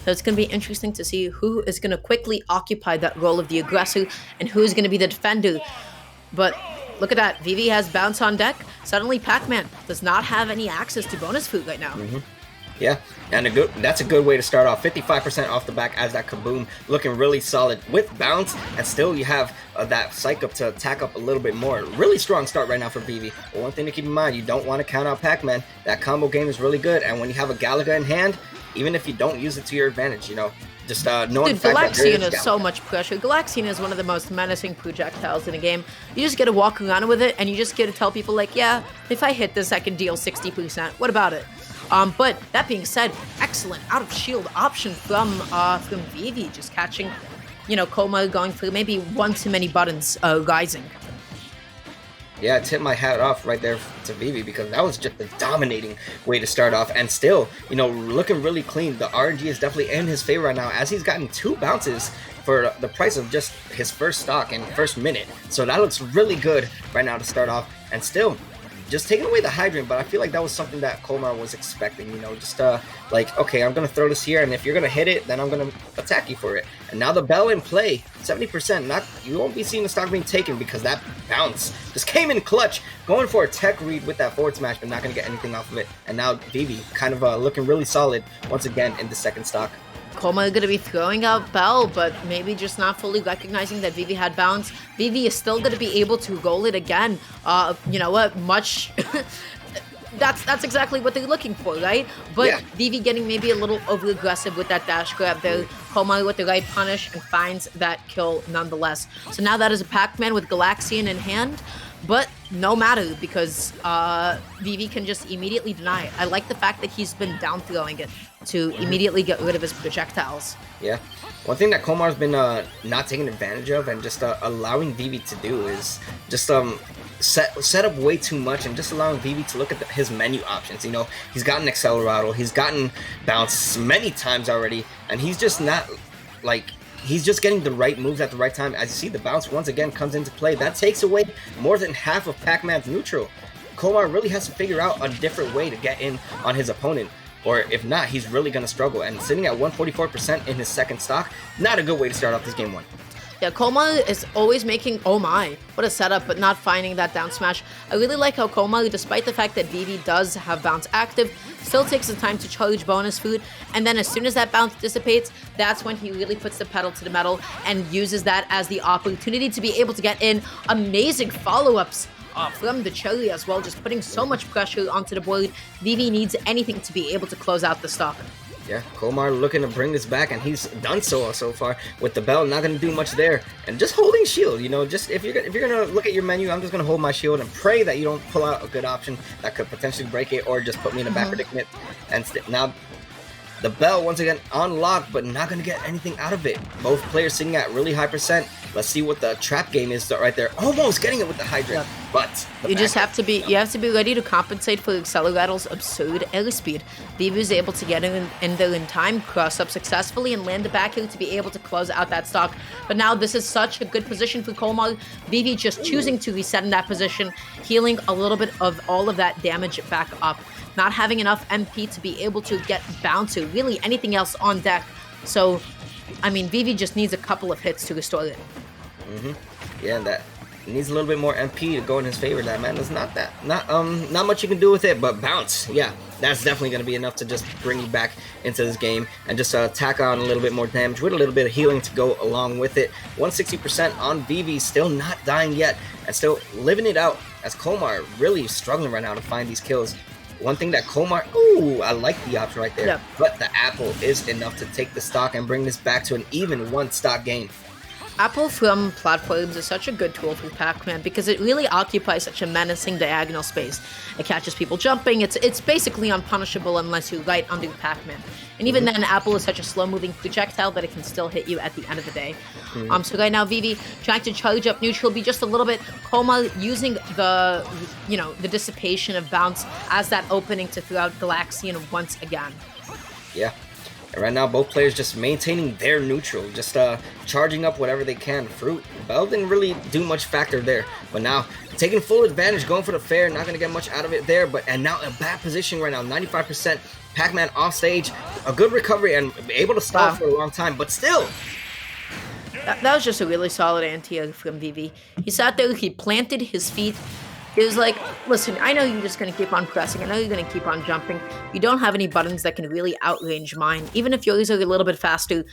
So it's going to be interesting to see who is going to quickly occupy that role of the aggressor and who is going to be the defender. But look at that. Vivi has bounce on deck. Suddenly, Pacman does not have any access to bonus food right now. Yeah, and that's a good way to start off. 55% off the back as that Kaboom, looking really solid with bounce, and still you have that psych up to attack up a little bit more. Really strong start right now for Vivi. But one thing to keep in mind, you don't want to count out Pacman. That combo game is really good, and when you have a Galaga in hand, even if you don't use it to your advantage, just knowing the fact that Galaxian is so much pressure. Galaxian is one of the most menacing projectiles in a game. You just get to walk around with it, and you just get to tell people, like, yeah, if I hit this, I can deal 60%. What about it? But that being said, excellent out of shield option from Vivi, just catching, Colmar going through maybe one too many buttons, rising. Yeah, tip my hat off right there to Vivi, because that was just a dominating way to start off, and still, looking really clean. The RNG is definitely in his favor right now, as he's gotten 2 bounces for the price of just his first stock and first minute. So that looks really good right now to start off, and still just taking away the hydrant. But I feel like that was something that Colmar was expecting, just like, okay, I'm gonna throw this here, and if you're gonna hit it, then I'm gonna attack you for it. And now the bell in play, 70%. You won't be seeing the stock being taken, because that bounce just came in clutch, going for a tech read with that forward smash, but not gonna get anything off of it. And now Vivi kind of looking really solid once again in the second stock. Colmar going to be throwing out Bell, but maybe just not fully recognizing that Vivi had bounce. Vivi is still going to be able to roll it again. You know what? That's exactly what they're looking for, right? But yeah. Vivi getting maybe a little over-aggressive with that dash grab there. Colmar with the right punish and finds that kill nonetheless. So now that is a Pacman with Galaxian in hand. But no matter, because Vivi can just immediately deny it. I like the fact that he's been down throwing it to immediately get rid of his projectiles. Yeah. One thing that Colmar's been not taking advantage of and just allowing Vivi to do is just set up way too much and just allowing Vivi to look at his menu options. He's gotten Accelerado, he's gotten Bounce many times already, and he's just not, he's just getting the right moves at the right time. As you see, the bounce once again comes into play. That takes away more than half of Pacman's neutral. Colmar really has to figure out a different way to get in on his opponent, or if not, he's really going to struggle. And sitting at 144% in his second stock, not a good way to start off this game 1. Yeah, Colmar is always making, oh my, what a setup, but not finding that down smash. I really like how Colmar, despite the fact that Vivi does have bounce active, still takes the time to charge bonus food, and then as soon as that bounce dissipates, that's when he really puts the pedal to the metal and uses that as the opportunity to be able to get in amazing follow-ups from the Cherry as well, just putting so much pressure onto the board. Vivi needs anything to be able to close out the stock. Yeah, Colmar looking to bring this back, and he's done so far with the bell. Not going to do much there, and just holding shield. Just if you're gonna look at your menu, I'm just gonna hold my shield and pray that you don't pull out a good option that could potentially break it or just put me in a bad predicament. And now the bell once again on lock, but not going to get anything out of it. Both players sitting at really high percent. Let's see what the trap game is right there. Almost getting it with the hydrant, but you have to be ready to compensate for Accelerado's absurd airspeed. Vivi was able to get in there in time, cross up successfully, and land the back heel to be able to close out that stock. But now this is such a good position for Colmar. Vivi just choosing to reset in that position, healing a little bit of all of that damage back up. Not having enough MP to be able to get bound to really anything else on deck. So, I mean, Vivi just needs a couple of hits to restore it. Yeah, that needs a little bit more MP to go in his favor. That, man, there's not much you can do with it, but bounce. Yeah, that's definitely going to be enough to just bring you back into this game and just tack on a little bit more damage with a little bit of healing to go along with it. 160% on Vivi, still not dying yet, and still living it out as Colmar really struggling right now to find these kills. One thing that Colmar, I like the option right there, but the apple is enough to take the stock and bring this back to an even 1 stock game. Apple from platforms is such a good tool for Pacman because it really occupies such a menacing diagonal space. It catches people jumping. It's basically unpunishable unless you're right under Pacman. And even then, Apple is such a slow-moving projectile that it can still hit you at the end of the day. So right now, Vivi trying to charge up neutral, be just a little bit. Colmar using the dissipation of bounce as that opening to throw out Galaxian once again. Yeah. And right now, both players just maintaining their neutral, just charging up whatever they can. Fruit, Bell didn't really do much factor there, but now taking full advantage, going for the fair, not going to get much out of it there, and now a bad position right now, 95% Pacman off stage, a good recovery and able to stall for a long time, but still. That was just a really solid anti from Vivi. He sat there, he planted his feet. It was like, listen, I know you're just going to keep on pressing. I know you're going to keep on jumping. You don't have any buttons that can really outrange mine. Even if yours are a little bit faster,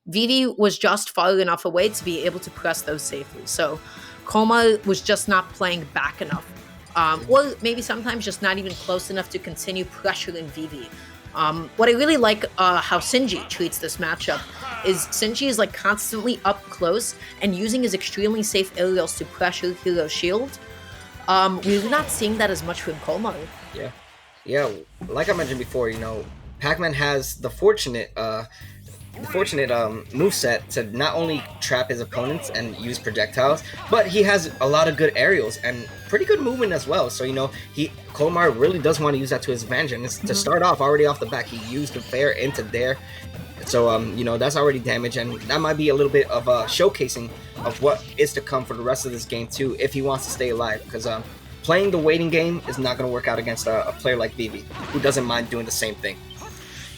Vivi was just far enough away to be able to press those safely. So Colmar was just not playing back enough. Or maybe sometimes just not even close enough to continue pressuring Vivi. What I really like how Sinji treats this matchup is Sinji is like constantly up close and using his extremely safe aerials to pressure Hero's shield. We're not seeing that as much from Colmar. Yeah. Like I mentioned before, Pacman has the fortunate moveset to not only trap his opponents and use projectiles, but he has a lot of good aerials and pretty good movement as well. So Colmar really does want to use that to his advantage, and to start off already off the back, he used the fair into there. So that's already damage, and that might be a little bit of a showcasing of what is to come for the rest of this game too, if he wants to stay alive, because playing the waiting game is not going to work out against a player like Vivi, who doesn't mind doing the same thing.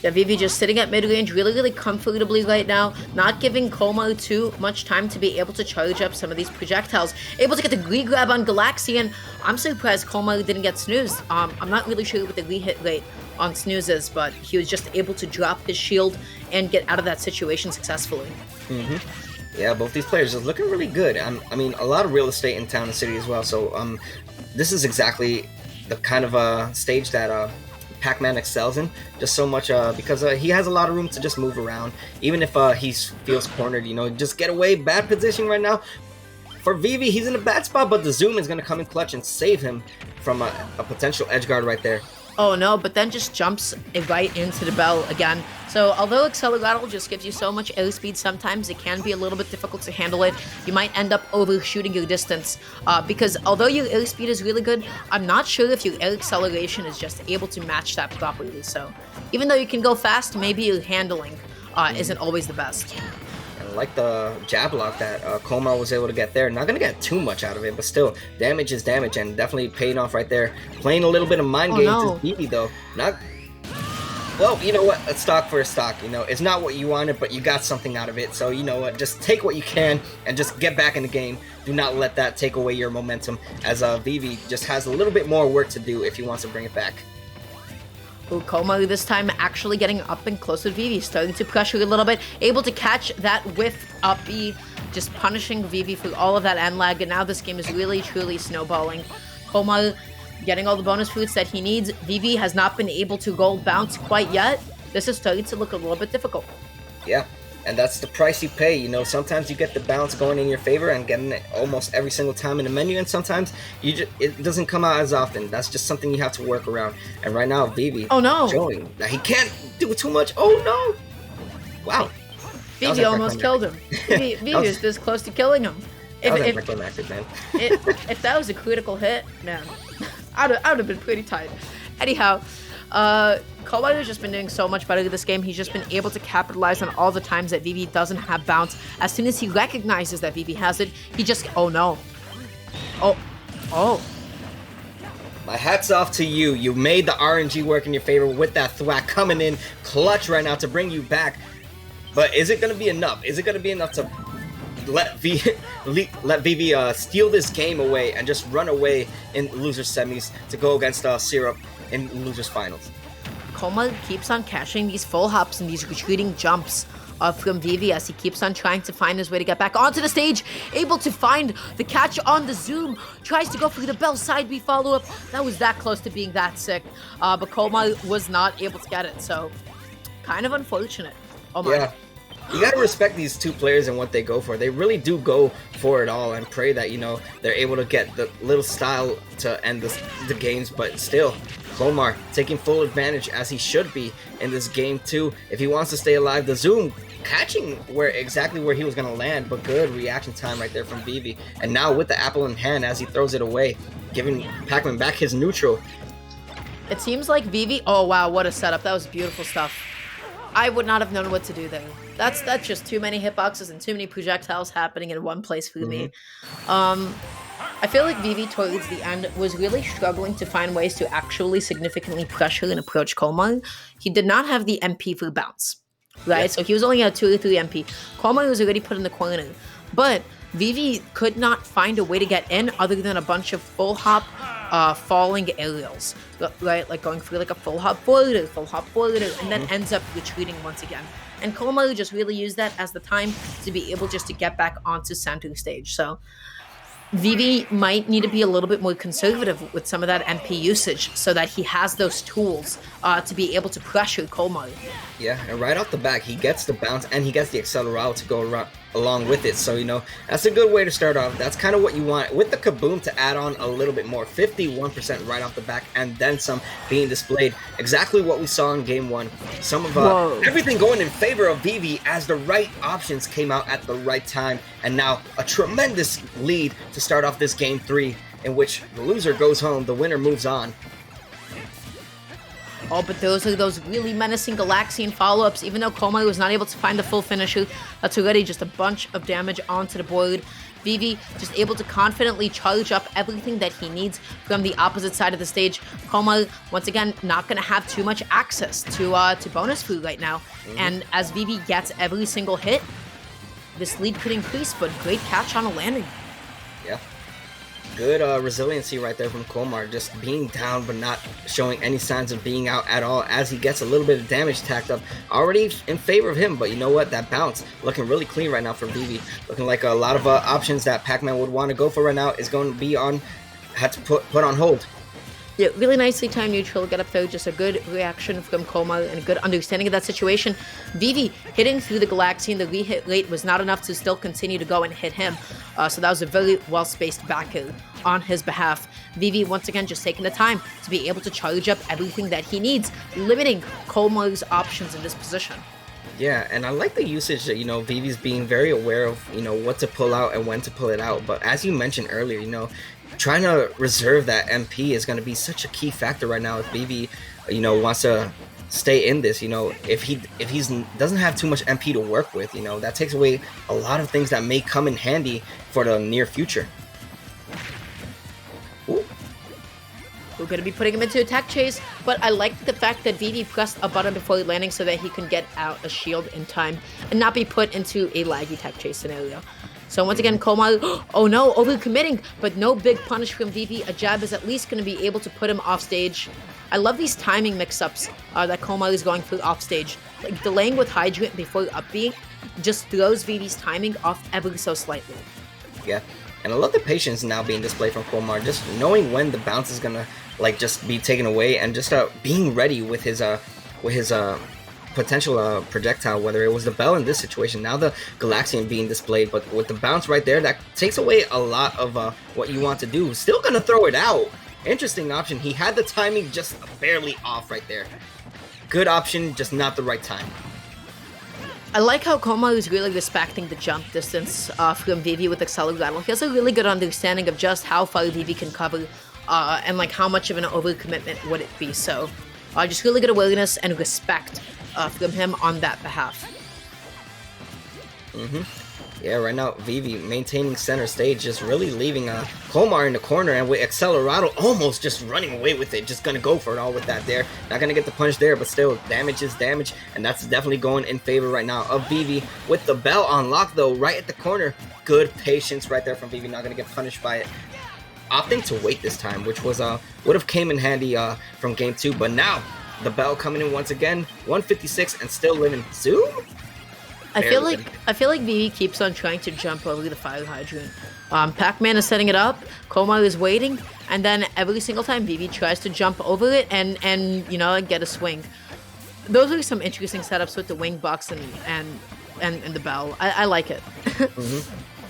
Yeah, Vivi just sitting at mid-range really, really comfortably right now, not giving Colmar too much time to be able to charge up some of these projectiles. Able to get the Glee grab on Galaxian. I'm surprised Colmar didn't get snoozed. I'm not really sure what the Glee hit rate on snooze is, but he was just able to drop his shield and get out of that situation successfully. Yeah, both these players are looking really good. I mean, a lot of real estate in town and city as well, so this is exactly the kind of stage that Pacman excels in, just so much because he has a lot of room to just move around. Even if he feels cornered, just get away. Bad position right now for Vivi. He's in a bad spot, but the zoom is going to come in clutch and save him from a potential edge guard right there. Oh no, but then just jumps right into the bell again. So although Acceleratle just gives you so much airspeed, sometimes it can be a little bit difficult to handle it. You might end up overshooting your distance because although your airspeed is really good, I'm not sure if your air acceleration is just able to match that properly. So even though you can go fast, maybe your handling isn't always the best. Like the jab lock that Colmar was able to get there. Not going to get too much out of it, but still, damage is damage, and definitely paying off right there. Playing a little bit of mind games is Vivi, though. Well, you know what? A stock for a stock. It's not what you wanted, but you got something out of it. So, you know what? Just take what you can and just get back in the game. Do not let that take away your momentum, as Vivi just has a little bit more work to do if he wants to bring it back. Colmar this time actually getting up and close with Vivi, starting to pressure a little bit, able to catch that whiff up B, just punishing Vivi for all of that end lag, and now this game is really, truly snowballing. Colmar getting all the bonus fruits that he needs. Vivi has not been able to gold bounce quite yet. This is starting to look a little bit difficult. Yeah, and that's the price you pay. Sometimes you get the bounce going in your favor and getting it almost every single time in the menu, and sometimes it doesn't come out as often. That's just something you have to work around. And right now, Vivi showing that he can't do too much. Oh no! Wow. Vivi almost killed him. Vivi was this close to killing him. If that was a critical hit, man, I would have been pretty tight. Anyhow, Colmar has just been doing so much better this game. He's just been able to capitalize on all the times that Vivi doesn't have bounce. As soon as he recognizes that Vivi has it, he just, oh no. Oh. My hat's off to you. You made the RNG work in your favor with that thwack coming in clutch right now to bring you back. But is it going to be enough? Is it going to be enough to let Vivi steal this game away and just run away in losers semis to go against Syrup in losers finals? Colmar keeps on catching these full hops and these retreating jumps from Vivi as he keeps on trying to find his way to get back onto the stage, able to find the catch on the zoom, tries to go for the bell side B follow-up. That was that close to being that sick, but Colmar was not able to get it, so kind of unfortunate. Oh my. Yeah. You gotta respect these two players and what they go for. They really do go for it all and pray that, they're able to get the little style to end the games, but still, Colmar taking full advantage as he should be in this game too. If he wants to stay alive, the zoom catching exactly where he was gonna land, but good reaction time right there from Vivi. And now with the apple in hand as he throws it away, giving Pacman back his neutral. It seems like Vivi, oh wow, what a setup. That was beautiful stuff. I would not have known what to do there. That's just too many hitboxes and too many projectiles happening in one place for me. I feel like Vivi towards the end was really struggling to find ways to actually significantly pressure and approach Colmar. He did not have the MP for bounce, right? Yeah. So he was only at 2 or 3 MP. Colmar was already put in the corner. But Vivi could not find a way to get in other than a bunch of full hop falling aerials, right? Like going through like a full hop forwarder, and then ends up retreating once again. And Colmar just really used that as the time to be able just to get back onto center stage. So Vivi might need to be a little bit more conservative with some of that MP usage so that he has those tools to be able to pressure Colmar. Yeah, and right off the back, he gets the bounce and he gets the accelerado to go around, along with it. So, that's a good way to start off. That's kind of what you want with the kaboom to add on a little bit more. 51% right off the back and then some being displayed. Exactly what we saw in game one. Some of everything going in favor of Vivi as the right options came out at the right time. And now a tremendous lead to start off this game 3 in which the loser goes home, the winner moves on. Oh, but those are those really menacing Galaxian follow-ups. Even though Colmar was not able to find the full finisher, that's already just a bunch of damage onto the board. Vivi just able to confidently charge up everything that he needs from the opposite side of the stage. Colmar, once again, not going to have too much access to bonus food right now. And as Vivi gets every single hit, this lead could increase, but great catch on a landing. Yeah. Good resiliency right there from Colmar, just being down but not showing any signs of being out at all as he gets a little bit of damage tacked up. Already in favor of him, but you know what? That bounce looking really clean right now for Vivi. Looking like a lot of options that Pacman would want to go for right now is going to be had to put on hold. Yeah, really nicely timed neutral, get up there, just a good reaction from Colmar and a good understanding of that situation. Vivi hitting through the Galaxian, the re-hit rate was not enough to still continue to go and hit him. So that was a very well-spaced back air on his behalf. Vivi, once again, just taking the time to be able to charge up everything that he needs, limiting Colmar's options in this position. Yeah, and I like the usage that, Vivi's being very aware of, what to pull out and when to pull it out. But as you mentioned earlier, trying to reserve that MP is going to be such a key factor right now if Vivi, wants to stay in this. If he's doesn't have too much MP to work with, that takes away a lot of things that may come in handy for the near future. Ooh. We're going to be putting him into attack chase, but I like the fact that Vivi pressed a button before landing so that he can get out a shield in time and not be put into a laggy attack chase scenario. So once again, Colmar, oh no, overcommitting, but no big punish from Vivi. A jab is at least going to be able to put him off stage. I love these timing mix-ups that Colmar is going through off stage. Like delaying with Hydrant before up being just throws Vivi's timing off ever so slightly. Yeah, and I love the patience now being displayed from Colmar, just knowing when the bounce is going to just be taken away and just being ready with his potential projectile, whether it was the bell in this situation, now the Galaxian being displayed, but with the bounce right there, that takes away a lot of what you want to do. Still gonna throw it out. Interesting option. He had the timing just barely off right there. Good option, just not the right time. I like how Colmar is really respecting the jump distance from Vivi with accelerado. He has a really good understanding of just how far Vivi can cover and like how much of an overcommitment would it be. So just really good awareness and respect from him on that behalf. Yeah, right now Vivi maintaining center stage, just really leaving Colmar in the corner, and with accelerado almost just running away with it, just gonna go for it all with that there. Not gonna get the punch there, but still damage is damage, and that's definitely going in favor right now of Vivi. With the bell on lock though, right at the corner, good patience right there from Vivi, not gonna get punished by it. Opting to wait this time, which was would have came in handy from game 2, but now the bell coming in once again, 156 and still living. Zoom? I feel like Vivi keeps on trying to jump over the fire hydrant. Pacman is setting it up, Colmar is waiting, and then every single time Vivi tries to jump over it and get a swing. Those are some interesting setups with the wing box and the bell. I like it.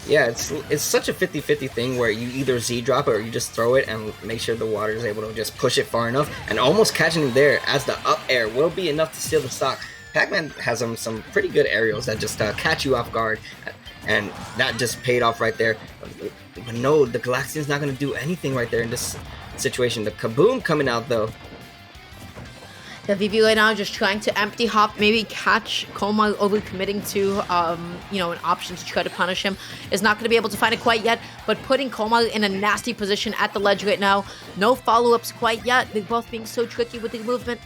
Yeah, it's such a 50-50 thing where you either Z-drop it or you just throw it and make sure the water is able to just push it far enough, and almost catching him there as the up air will be enough to steal the stock. Pacman has some pretty good aerials that just catch you off guard, and that just paid off right there. But no, the Galaxian's not going to do anything right there in this situation. The kaboom coming out though. Yeah, Vivi right now just trying to empty hop, maybe catch Colmar overcommitting to, an option to try to punish him. Is not going to be able to find it quite yet, but putting Colmar in a nasty position at the ledge right now. No follow-ups quite yet. They're both being so tricky with the movement.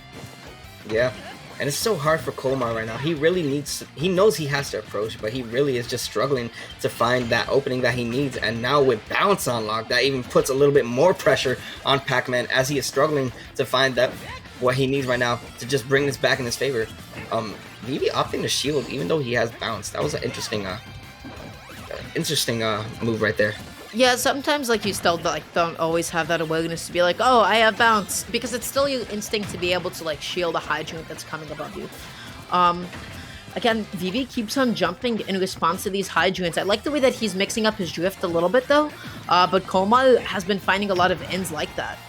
Yeah, and it's so hard for Colmar right now. He really he knows he has to approach, but he really is just struggling to find that opening that he needs. And now with bounce unlocked, that even puts a little bit more pressure on Pacman as he is struggling to find that what he needs right now to just bring this back in his favor. Vivi opting to shield even though he has bounce. That was an interesting move right there. Yeah, sometimes you still don't always have that awareness to be like, oh, I have bounce, because it's still your instinct to be able to shield a hydrant that's coming above you. Again, Vivi keeps on jumping in response to these hydrants. I like the way that he's mixing up his drift a little bit though, but Colmar has been finding a lot of ends like that.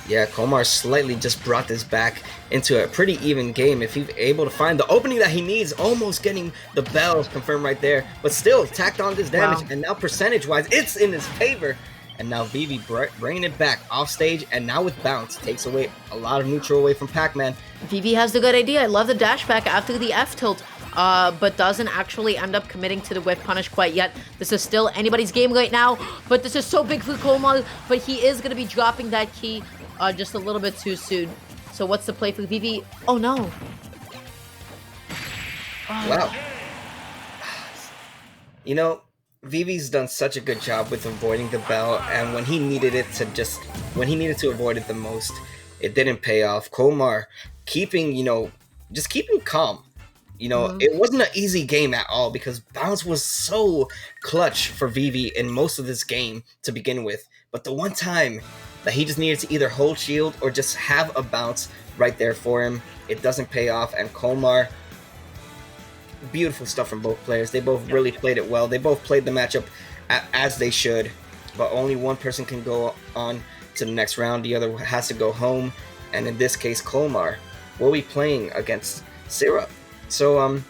Yeah, Colmar slightly just brought this back into a pretty even game. If he's able to find the opening that he needs, almost getting the bell confirmed right there, but still tacked on this damage. Wow. And now percentage-wise, it's in his favor. And now Vivi bringing it back off stage, and now with bounce, takes away a lot of neutral away from Pacman. Vivi has the good idea. I love the dash back after the F tilt. But doesn't actually end up committing to the whip punish quite yet. This is still anybody's game right now, but this is so big for Colmar, but he is going to be dropping that key just a little bit too soon. So what's the play for Vivi? Oh no. Wow. You know, Vivi's done such a good job with avoiding the bell, and when he needed to avoid it the most, it didn't pay off. Colmar keeping calm. It wasn't an easy game at all because bounce was so clutch for Vivi in most of this game to begin with. But the one time that he just needed to either hold shield or just have a bounce right there for him, it doesn't pay off. And Colmar, beautiful stuff from both players. They both really played it well. They both played the matchup as they should, but only one person can go on to the next round. The other has to go home. And in this case, Colmar will be playing against Syrup. So